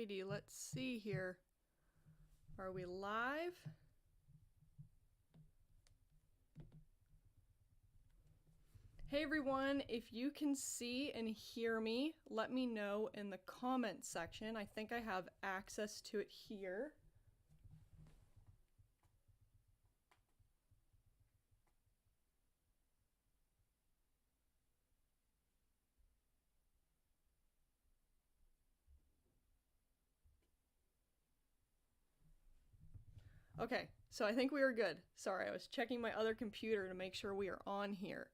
Alrighty, let's see here. Are we live? Hey everyone, if you can see and hear me, let me know in the comment section. I think I have access to it here. Okay, so I think we are good. Sorry, I was checking my other computer to make sure we are on here.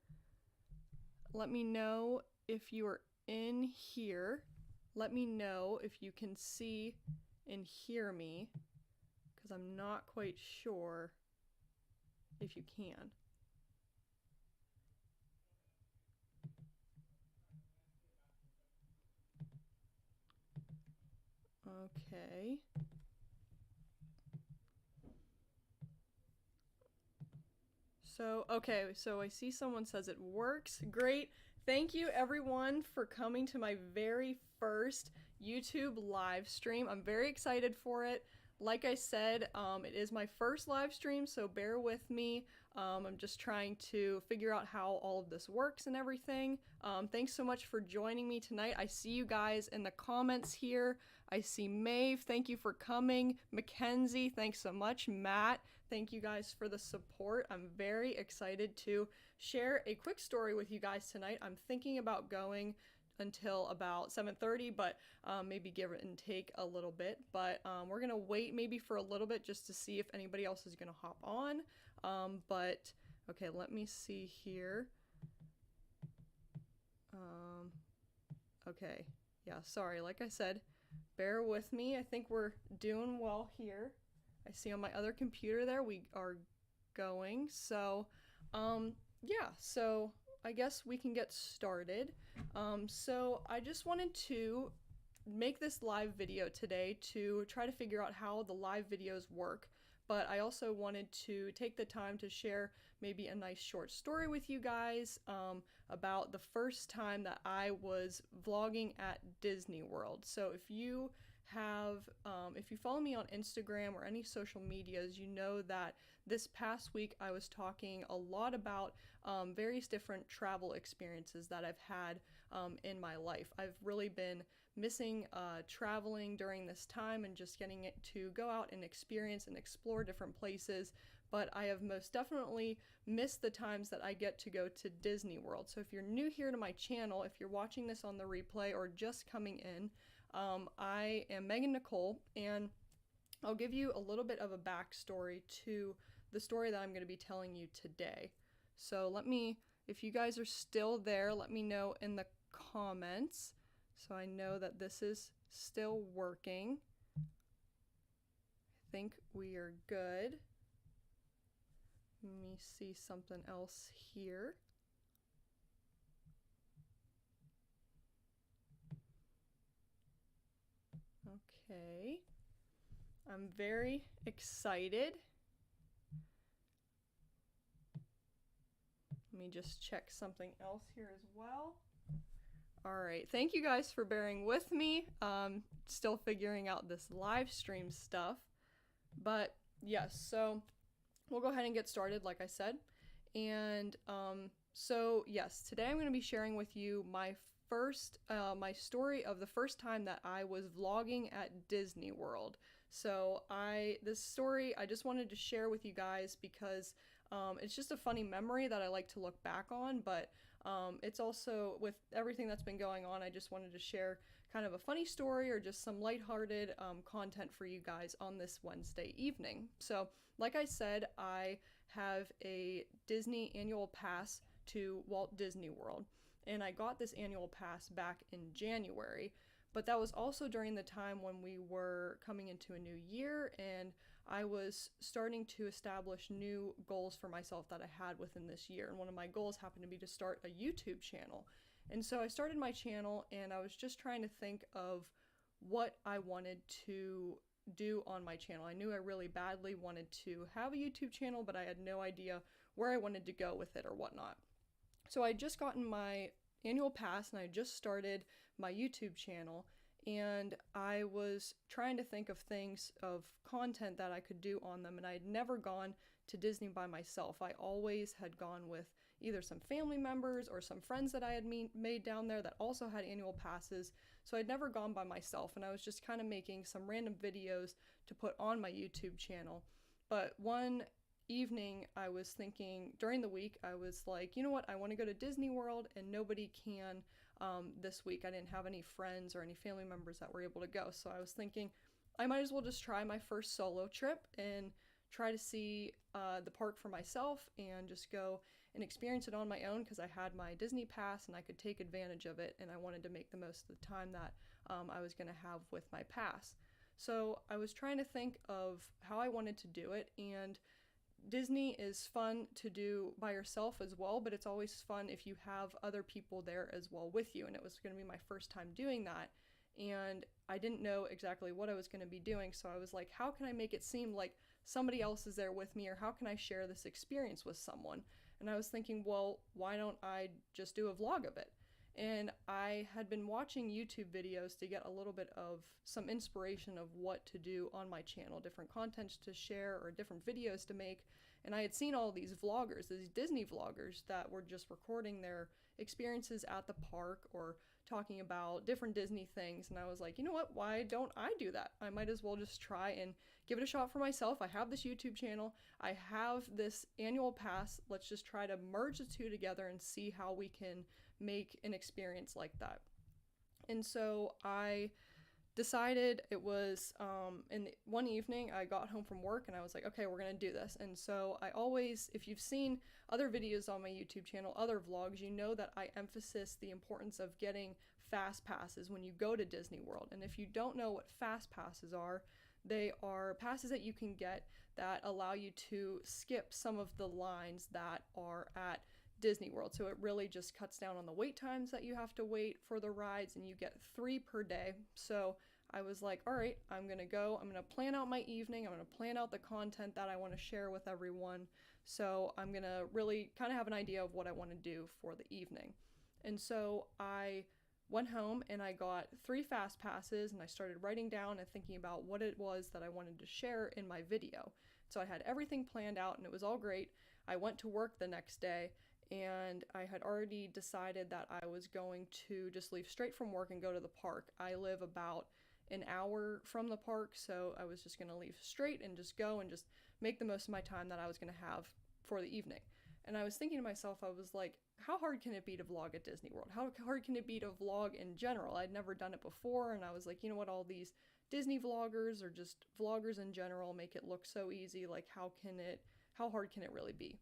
Let me know if you are in here. Let me know if you can see and hear me, because I'm not quite sure if you can. Okay. So I see someone says it works. Great. Thank you everyone for coming to my very first YouTube live stream. I'm very excited for it. Like I said, it is my first live stream, so bear with me. I'm just trying to figure out how all of this works and everything. Thanks so much for joining me tonight. I see you guys in the comments here. I see Maeve, thank you for coming. Mackenzie, thanks so much. Matt, thank you guys for the support. I'm very excited to share a quick story with you guys tonight. I'm thinking about going until about 7:30, but maybe give it and take a little bit. But we're gonna wait maybe for a little bit just to see if anybody else is gonna hop on. But okay, let me see here. Okay, yeah, sorry, like I said, bear with me. I think we're doing well here. I see on my other computer there we are going. So yeah, so I guess we can get started. So I just wanted to make this live video today to try to figure out how the live videos work, but I also wanted to take the time to share maybe a nice short story with you guys about the first time that I was vlogging at Disney World. So if you follow me on Instagram or any social medias, you know that this past week I was talking a lot about various different travel experiences that I've had in my life. I've really been missing traveling during this time and just getting it to go out and experience and explore different places. But I have most definitely missed the times that I get to go to Disney World. So if you're new here to my channel, if you're watching this on the replay or just coming in, I am Megan Nicole, and I'll give you a little bit of a backstory to the story that I'm going to be telling you today. So if you guys are still there, let me know in the comments so I know that this is still working. I think we are good. Let me see something else here. Okay. I'm very excited. Let me just check something else here as well. All right, thank you guys for bearing with me. Still figuring out this live stream stuff. But yes, so we'll go ahead and get started, like I said. And so yes, today I'm going to be sharing with you my story of the first time that I was vlogging at Disney World. So this story I just wanted to share with you guys because it's just a funny memory that I like to look back on, but it's also, with everything that's been going on, I just wanted to share kind of a funny story or just some lighthearted content for you guys on this Wednesday evening. So like I said, I have a Disney annual pass to Walt Disney World, and I got this annual pass back in January, but that was also during the time when we were coming into a new year, and I was starting to establish new goals for myself that I had within this year. And one of my goals happened to be to start a YouTube channel. And so I started my channel, and I was just trying to think of what I wanted to do on my channel. I knew I really badly wanted to have a YouTube channel, but I had no idea where I wanted to go with it or whatnot. So I had just gotten my annual pass and I just started my YouTube channel, and I was trying to think of things, of content that I could do on them, and I had never gone to Disney by myself. I always had gone with either some family members or some friends that I had made down there that also had annual passes, so I'd never gone by myself, and I was just kind of making some random videos to put on my YouTube channel. But one evening I was thinking, during the week, I was like, you know what, I want to go to Disney World and nobody can this week. I didn't have any friends or any family members that were able to go, so I was thinking I might as well just try my first solo trip and try to see the park for myself and just go and experience it on my own, because I had my Disney pass and I could take advantage of it, and I wanted to make the most of the time that I was going to have with my pass. So I was trying to think of how I wanted to do it, and Disney is fun to do by yourself as well, but it's always fun if you have other people there as well with you, and it was going to be my first time doing that, and I didn't know exactly what I was going to be doing, so I was like, how can I make it seem like somebody else is there with me, or how can I share this experience with someone? And I was thinking, well, why don't I just do a vlog of it? And I had been watching YouTube videos to get a little bit of some inspiration of what to do on my channel, different content to share or different videos to make. And I had seen all these vloggers, these Disney vloggers, that were just recording their experiences at the park or talking about different Disney things. And I was like, you know what, why don't I do that? I might as well just try and give it a shot for myself. I have this YouTube channel, I have this annual pass. Let's just try to merge the two together and see how we can make an experience like that. And so I decided, it was in one evening I got home from work and I was like, okay, we're gonna do this. And so I always, if you've seen other videos on my YouTube channel, other vlogs, you know that I emphasize the importance of getting fast passes when you go to Disney World. And if you don't know what fast passes are, they are passes that you can get that allow you to skip some of the lines that are at Disney World. So it really just cuts down on the wait times that you have to wait for the rides, and you get 3 per day. So I was like, all right, I'm gonna go, I'm gonna plan out my evening, I'm gonna plan out the content that I want to share with everyone. So I'm gonna really kind of have an idea of what I want to do for the evening. And so I went home and I got 3 fast passes, and I started writing down and thinking about what it was that I wanted to share in my video. So I had everything planned out and it was all great. I went to work the next day and I had already decided that I was going to just leave straight from work and go to the park. I live about an hour from the park, so I was just going to leave straight and just go and just make the most of my time that I was going to have for the evening. And I was thinking to myself, I was like, how hard can it be to vlog at Disney World? How hard can it be to vlog in general? I'd never done it before, and I was like, you know what, all these Disney vloggers or just vloggers in general make it look so easy. Like, how hard can it really be?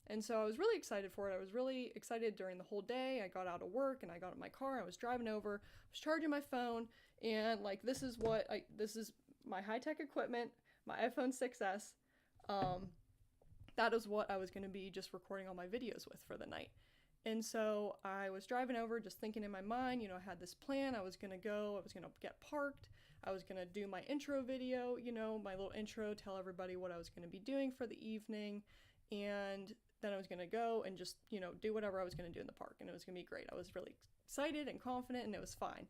And so I was really excited for it. I was really excited during the whole day. I got out of work and I got in my car, I was driving over, I was charging my phone, and like, this is my high-tech equipment, my iPhone 6S. That is what I was going to be just recording all my videos with for the night. And so I was driving over just thinking in my mind, you know, I had this plan. I was going to go, I was going to get parked, I was going to do my intro video, you know, my little intro, tell everybody what I was going to be doing for the evening, and then I was going to go and just, you know, do whatever I was going to do in the park, and it was going to be great. I was really excited and confident, and it was fine.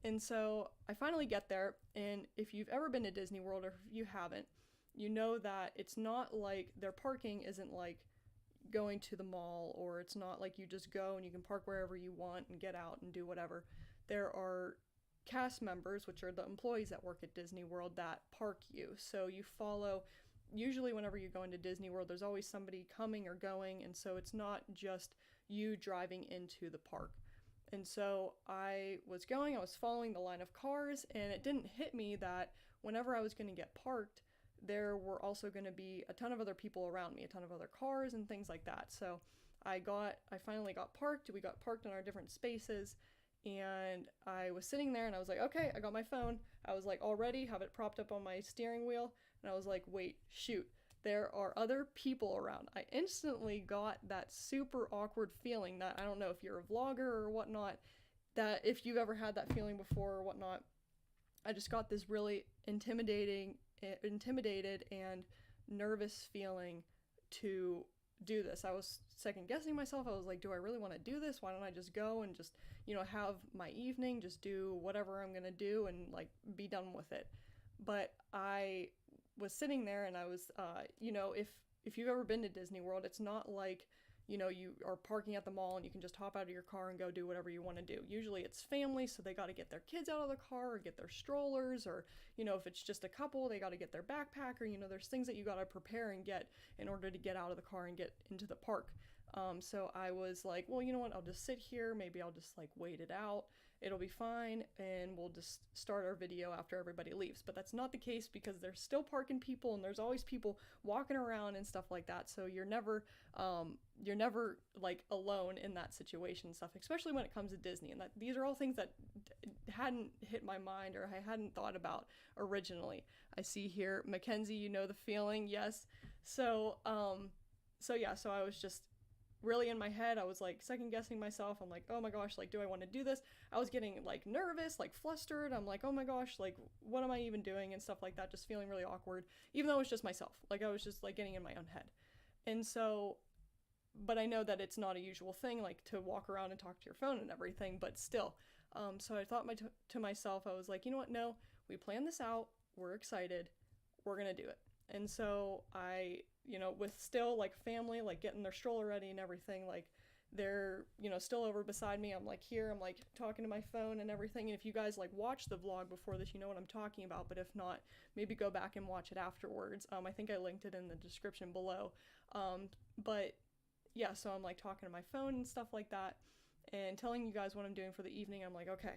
And so I finally get there, and if you've ever been to Disney World, or if you haven't, you know that it's not like their parking isn't like going to the mall, or it's not like you just go and you can park wherever you want and get out and do whatever. There are cast members, which are the employees that work at Disney World, that park you. So you follow, usually whenever you go into Disney World, there's always somebody coming or going, and so it's not just you driving into the park. And so I was following the line of cars, and it didn't hit me that whenever I was going to get parked, there were also going to be a ton of other people around me, a ton of other cars and things like that. So I finally got parked. We got parked in our different spaces, and I was sitting there and I was like, okay, I got my phone. I was like, all ready, have it propped up on my steering wheel. And I was like, wait, shoot, there are other people around. I instantly got that super awkward feeling that, I don't know if you're a vlogger or whatnot, that if you've ever had that feeling before or whatnot, I just got this really intimidated and nervous feeling to do this. I was second guessing myself. I was like, do I really want to do this? Why don't I just go and just, have my evening, just do whatever I'm going to do and like be done with it. But I was sitting there and I was, if you've ever been to Disney World, it's not like, you are parking at the mall and you can just hop out of your car and go do whatever you want to do. Usually it's family, so they got to get their kids out of the car or get their strollers, or, if it's just a couple, they got to get their backpack, or, there's things that you got to prepare and get in order to get out of the car and get into the park. So I was like, well, you know what, I'll just sit here. Maybe I'll just like wait it out. It'll be fine, and we'll just start our video after everybody leaves. But that's not the case because there's still parking people and there's always people walking around and stuff like that. So you're never like alone in that situation and stuff, especially when it comes to Disney. And that these are all things that hadn't hit my mind or I hadn't thought about originally. I see here, Mackenzie, you know the feeling, yes. So I was just really in my head. I was like second guessing myself. I'm like, oh my gosh, like, do I want to do this? I was getting like nervous, like flustered. I'm like, oh my gosh, like, what am I even doing and stuff like that, just feeling really awkward, even though it was just myself. Like, I was just like getting in my own head. And so, but I know that it's not a usual thing, like to walk around and talk to your phone and everything, but still. So I thought to myself, I was like, you know what, no, we planned this out, we're excited, we're gonna do it. And so I, with still like family, like getting their stroller ready and everything, like they're, still over beside me. I'm like here, I'm like talking to my phone and everything. And if you guys like watch the vlog before this, you know what I'm talking about. But if not, maybe go back and watch it afterwards. I think I linked it in the description below. But yeah, so I'm like talking to my phone and stuff like that and telling you guys what I'm doing for the evening. I'm like, okay,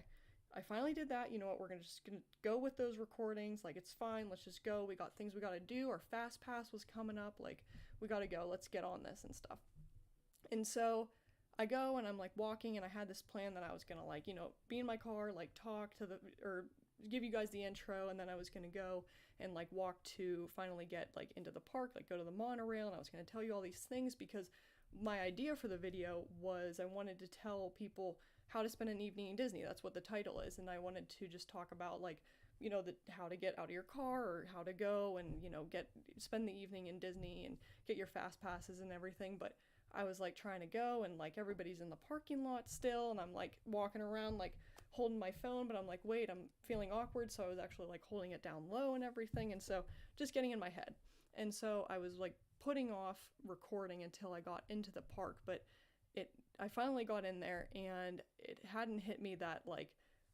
I finally did that. You know what? We're just gonna go with those recordings. Like, it's fine. Let's just go. We got things we gotta do. Our fast pass was coming up. Like, we gotta go. Let's get on this and stuff. And so I go and I'm like walking, and I had this plan that I was gonna like, be in my car, like talk to or give you guys the intro, and then I was gonna go and like walk to finally get like into the park, like go to the monorail, and I was gonna tell you all these things because my idea for the video was I wanted to tell people how to spend an evening in Disney. That's what the title is. And I wanted to just talk about like, how to get out of your car or how to go and, spend the evening in Disney and get your fast passes and everything. But I was like trying to go and like everybody's in the parking lot still. And I'm like walking around like holding my phone, but I'm like, wait, I'm feeling awkward. So I was actually like holding it down low and everything. And so just getting in my head. And so I was like putting off recording until I got into the park. But I finally got in there, and it hadn't hit me that like,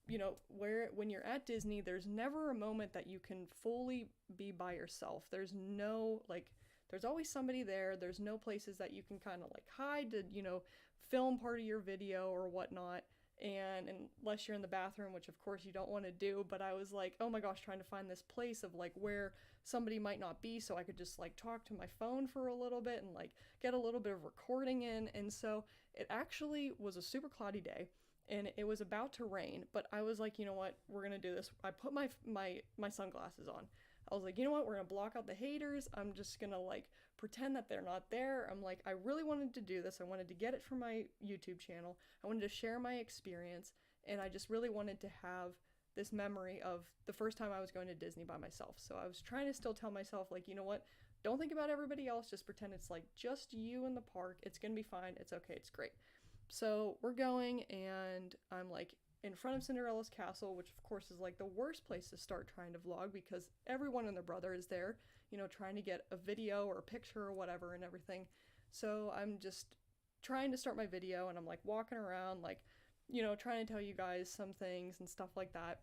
when you're at Disney, there's never a moment that you can fully be by yourself. There's no like, there's always somebody there. There's no places that you can kind of like hide to, film part of your video or whatnot. And unless you're in the bathroom, which of course you don't want to do, but I was like, oh my gosh, trying to find this place of like where somebody might not be, so I could just like talk to my phone for a little bit and like get a little bit of recording in. And so it actually was a super cloudy day, and it was about to rain, but I was like, you know what, we're gonna do this. I put my sunglasses on. I was like, you know what, we're gonna block out the haters. I'm just gonna like pretend that they're not there. I'm like, I really wanted to do this. I wanted to get it for my YouTube channel. I wanted to share my experience, and I just really wanted to have this memory of the first time I was going to Disney by myself. So I was trying to still tell myself, like, you know what, don't think about everybody else, just pretend it's like just you in the park. It's gonna be fine. It's okay. It's great. So we're going, and I'm like in front of Cinderella's castle, which of course is like the worst place to start trying to vlog because everyone and their brother is there, trying to get a video or a picture or whatever and everything. So I'm just trying to start my video, and I'm like walking around, like, trying to tell you guys some things and stuff like that.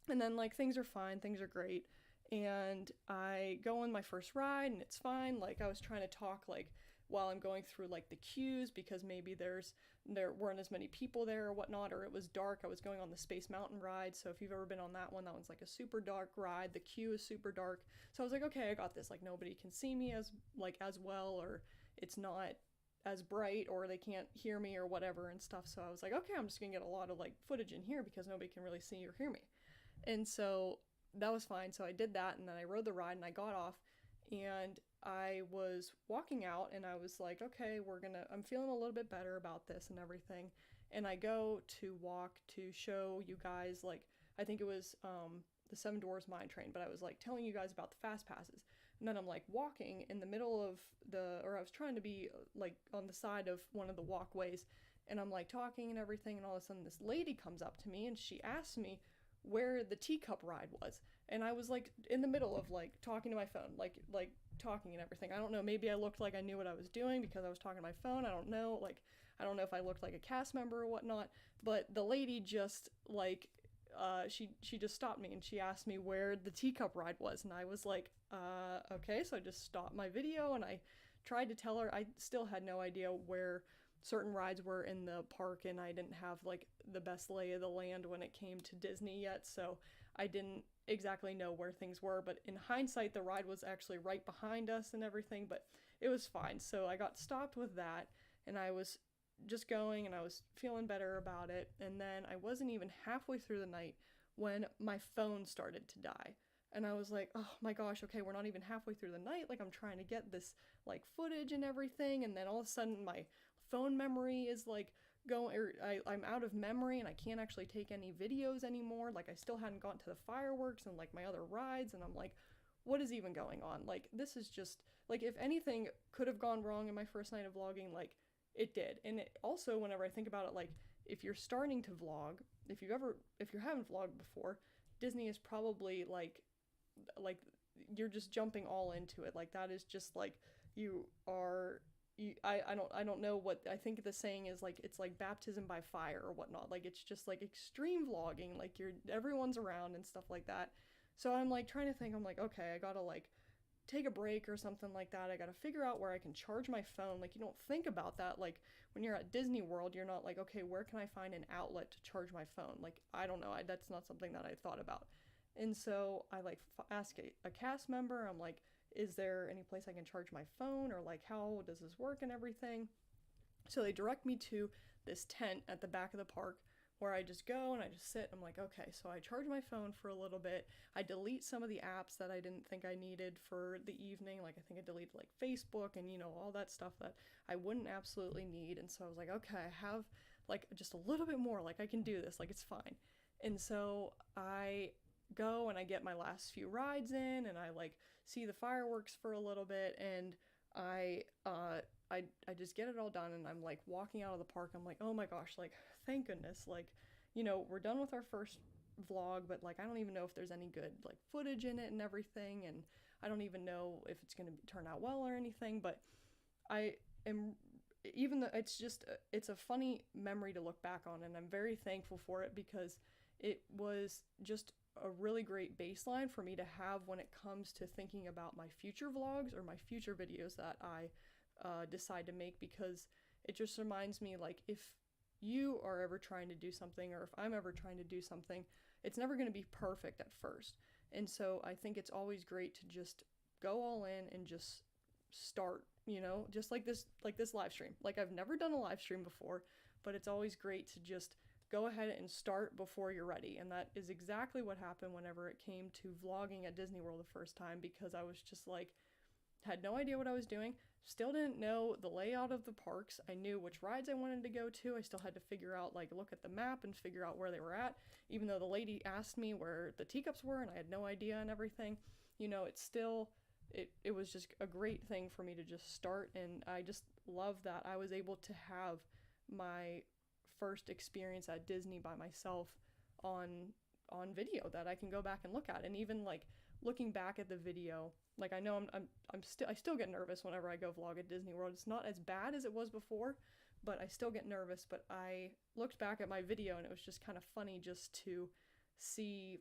And then like things are fine, things are great. And I go on my first ride and it's fine. Like, I was trying to talk like while I'm going through like the queues because maybe there weren't as many people there or whatnot, or it was dark. I was going on the Space Mountain ride, so if you've ever been on that one's like a super dark ride. The queue is super dark. So I was like, okay, I got this. Like, nobody can see me as well, or it's not as bright, or they can't hear me or whatever and stuff. So I was like, okay, I'm just gonna get a lot of like footage in here because nobody can really see or hear me. And so that was fine. So I did that, and then I rode the ride, and I got off, and I was walking out, and I was like, okay, I'm feeling a little bit better about this and everything. And I go to walk to show you guys, like, I think it was the Seven Dwarfs Mine Train, but I was like telling you guys about the fast passes. and then I'm like walking in the middle of or I was trying to be like on the side of one of the walkways, and I'm like talking and everything, and all of a sudden this lady comes up to me and she asks me where the teacup ride was. And I was like in the middle of like talking to my phone, like talking and everything. I don't know, maybe I looked like I knew what I was doing because I was talking to my phone. I don't know, like I don't know if I looked like a cast member or whatnot, but the lady just like she just stopped me and she asked me where the teacup ride was, and I was like, okay. So I just stopped my video and I tried to tell her. I still had no idea where certain rides were in the park, and I didn't have like the best lay of the land when it came to Disney yet, so I didn't exactly know where things were. But in hindsight, the ride was actually right behind us and everything, but it was fine. So I got stopped with that, and I was just going and I was feeling better about it. And then I wasn't even halfway through the night when my phone started to die. And I was like, oh my gosh, okay, we're not even halfway through the night. Like, I'm trying to get this like footage and everything. And then all of a sudden my phone memory is like going, or I'm out of memory and I can't actually take any videos anymore. Like, I still hadn't gotten to the fireworks and like my other rides. And I'm like, what is even going on? Like, this is just like, if anything could have gone wrong in my first night of vlogging, like it did. And it also, whenever I think about it, like if you're starting to vlog, if you haven't vlogged before, Disney is probably like you're just jumping all into it. Like, that is just like you are I don't know what I think the saying is, like it's like baptism by fire or whatnot. Like, it's just like extreme vlogging, like everyone's around and stuff like that. So I'm like trying to think, I'm like, okay, I gotta like take a break or something like that. I gotta figure out where I can charge my phone. Like, you don't think about that. Like, when you're at Disney World, you're not like, okay, where can I find an outlet to charge my phone? Like, I don't know. That's not something that I thought about. And so I like ask a cast member. I'm like, is there any place I can charge my phone, or like how does this work and everything? So they direct me to this tent at the back of the park where I just go and I just sit. I'm like, okay, so I charge my phone for a little bit. I delete some of the apps that I didn't think I needed for the evening. Like, I think I deleted like Facebook and, all that stuff that I wouldn't absolutely need. And so I was like, okay, I have like just a little bit more. Like, I can do this. Like, it's fine. And so I go and I get my last few rides in, and I like see the fireworks for a little bit, and I just get it all done, and I'm like walking out of the park. I'm like, oh my gosh, like thank goodness, like we're done with our first vlog, but like I don't even know if there's any good like footage in it and everything, and I don't even know if it's going to turn out well or anything. But I am, even though it's a funny memory to look back on, and I'm very thankful for it because it was just a really great baseline for me to have when it comes to thinking about my future vlogs or my future videos that I decide to make, because it just reminds me, like, if you are ever trying to do something, or if I'm ever trying to do something, it's never going to be perfect at first. And so I think it's always great to just go all in and just start, just like this live stream. Like, I've never done a live stream before, but it's always great to just go ahead and start before you're ready. And that is exactly what happened whenever it came to vlogging at Disney World the first time, because I was just like, had no idea what I was doing, still didn't know the layout of the parks. I knew which rides I wanted to go to. I still had to figure out, like, look at the map and figure out where they were at, even though the lady asked me where the teacups were and I had no idea and everything. It's still, it was just a great thing for me to just start. And I just love that I was able to have my first experience at Disney by myself on video that I can go back and look at. And even like looking back at the video, like, I know I still get nervous whenever I go vlog at Disney World. It's not as bad as it was before, but I still get nervous. But I looked back at my video and it was just kind of funny just to see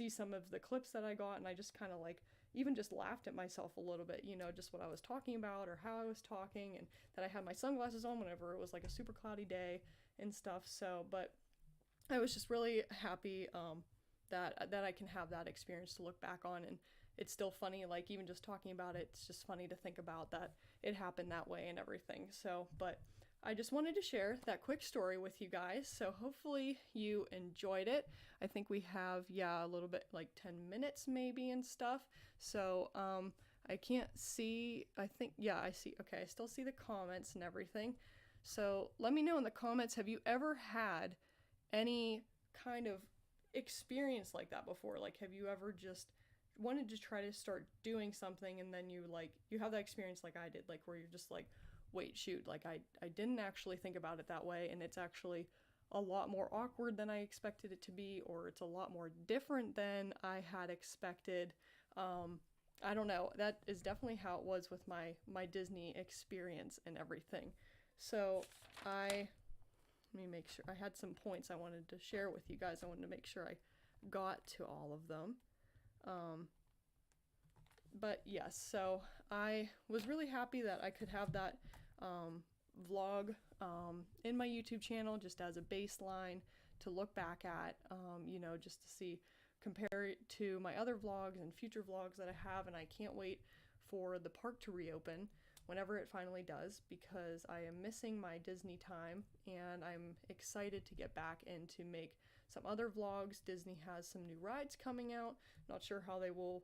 some of the clips that I got, and I just kind of like even just laughed at myself a little bit, just what I was talking about or how I was talking, and that I had my sunglasses on whenever it was like a super cloudy day and stuff. So, but I was just really happy that I can have that experience to look back on. And it's still funny, like, even just talking about it, it's just funny to think about that it happened that way and everything. So, but I just wanted to share that quick story with you guys. So hopefully you enjoyed it. I think we have, a little bit, like 10 minutes maybe and stuff. So I can't see, I think, I see, okay, I still see the comments and everything. So let me know in the comments, have you ever had any kind of experience like that before? Like, have you ever just wanted to try to start doing something, and then you have that experience like I did, like where you're just like, wait, shoot, like I didn't actually think about it that way, and it's actually a lot more awkward than I expected it to be, or it's a lot more different than I had expected. I don't know. That is definitely how it was with my Disney experience and everything. So let me make sure I had some points I wanted to share with you guys. I wanted to make sure I got to all of them. But yes, so I was really happy that I could have that vlog in my YouTube channel just as a baseline to look back at, just to see, compare it to my other vlogs and future vlogs that I have. And I can't wait for the park to reopen whenever it finally does, because I am missing my Disney time, and I'm excited to get back and to make some other vlogs. Disney has some new rides coming out. Not sure how they will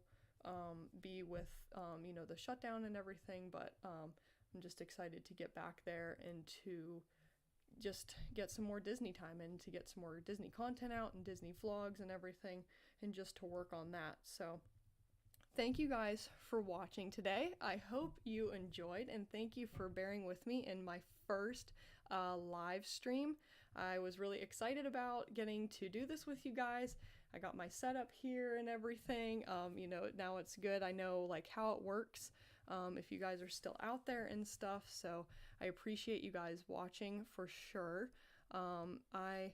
be with the shutdown and everything, but I'm just excited to get back there and to just get some more Disney time and to get some more Disney content out and Disney vlogs and everything, and just to work on that. So thank you guys for watching today. I hope you enjoyed, and thank you for bearing with me in my first live stream. I was really excited about getting to do this with you guys. I got my setup here and everything. Now it's good. I know like how it works, if you guys are still out there and stuff. So I appreciate you guys watching for sure. I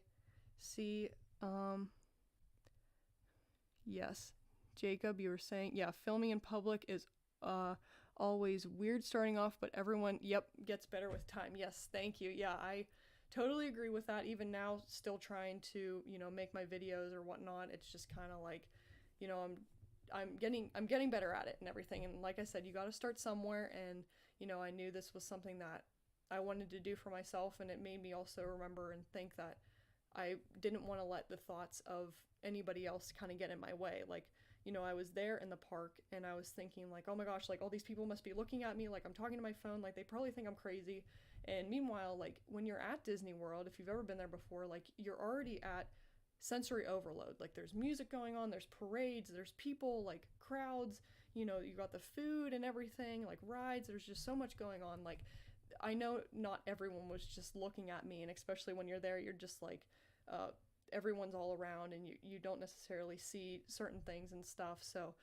see, yes, Jacob, you were saying, yeah, filming in public is always weird starting off, but everyone, yep, gets better with time. Yes, thank you. Yeah, I totally agree with that. Even now, still trying to, make my videos or whatnot. It's just kind of like, I'm getting better at it and everything. And like I said, you got to start somewhere. And, I knew this was something that I wanted to do for myself. And it made me also remember and think that I didn't want to let the thoughts of anybody else kind of get in my way. Like, I was there in the park and I was thinking like, oh my gosh, like all these people must be looking at me like I'm talking to my phone, like they probably think I'm crazy. And meanwhile, like when you're at Disney World, if you've ever been there before, like you're already at sensory overload. Like there's music going on, there's parades, there's people, like crowds, you got the food and everything, like rides, there's just so much going on. Like I know not everyone was just looking at me, and especially when you're there, you're just like, everyone's all around and you don't necessarily see certain things and stuff. So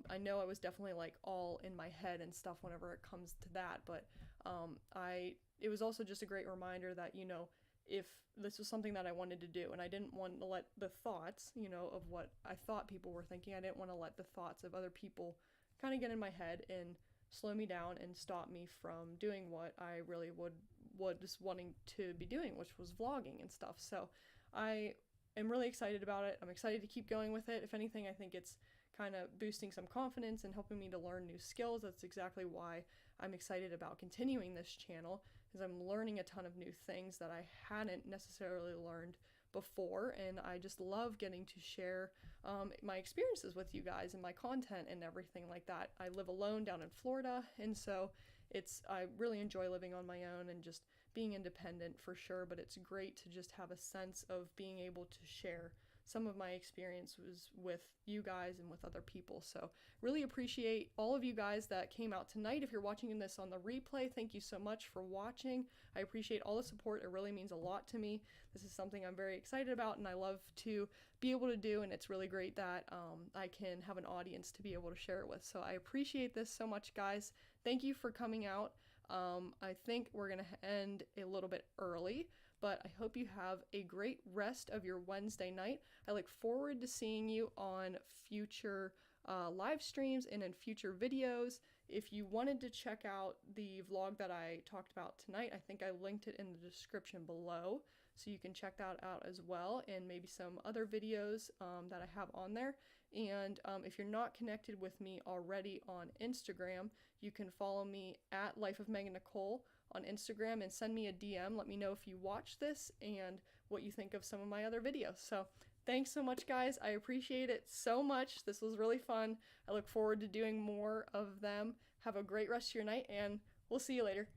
I know I was definitely like all in my head and stuff whenever it comes to that. But it was also just a great reminder that, if this was something that I wanted to do and I didn't want to let the thoughts, of what I thought people were thinking, I didn't want to let the thoughts of other people kind of get in my head and slow me down and stop me from doing what I really would just wanting to be doing, which was vlogging and stuff. So I am really excited about it. I'm excited to keep going with it. If anything, I think it's kind of boosting some confidence and helping me to learn new skills. That's exactly why I'm excited about continuing this channel, because I'm learning a ton of new things that I hadn't necessarily learned before. And I just love getting to share my experiences with you guys and my content and everything like that. I live alone down in Florida, and so I really enjoy living on my own and just being independent for sure, but it's great to just have a sense of being able to share some of my experiences with you guys and with other people. So really appreciate all of you guys that came out tonight. If you're watching this on the replay, thank you so much for watching. I appreciate all the support. It really means a lot to me. This is something I'm very excited about and I love to be able to do, and it's really great that I can have an audience to be able to share it with. So I appreciate this so much, guys. Thank you for coming out. I think we're going to end a little bit early, but I hope you have a great rest of your Wednesday night. I look forward to seeing you on future live streams and in future videos. If you wanted to check out the vlog that I talked about tonight, I think I linked it in the description below, so you can check that out as well, and maybe some other videos that I have on there. And if you're not connected with me already on Instagram, you can follow me at Life of Megan Nicole on Instagram and send me a DM. Let me know if you watch this and what you think of some of my other videos. So thanks so much, guys. I appreciate it so much. This was really fun. I look forward to doing more of them. Have a great rest of your night, and we'll see you later.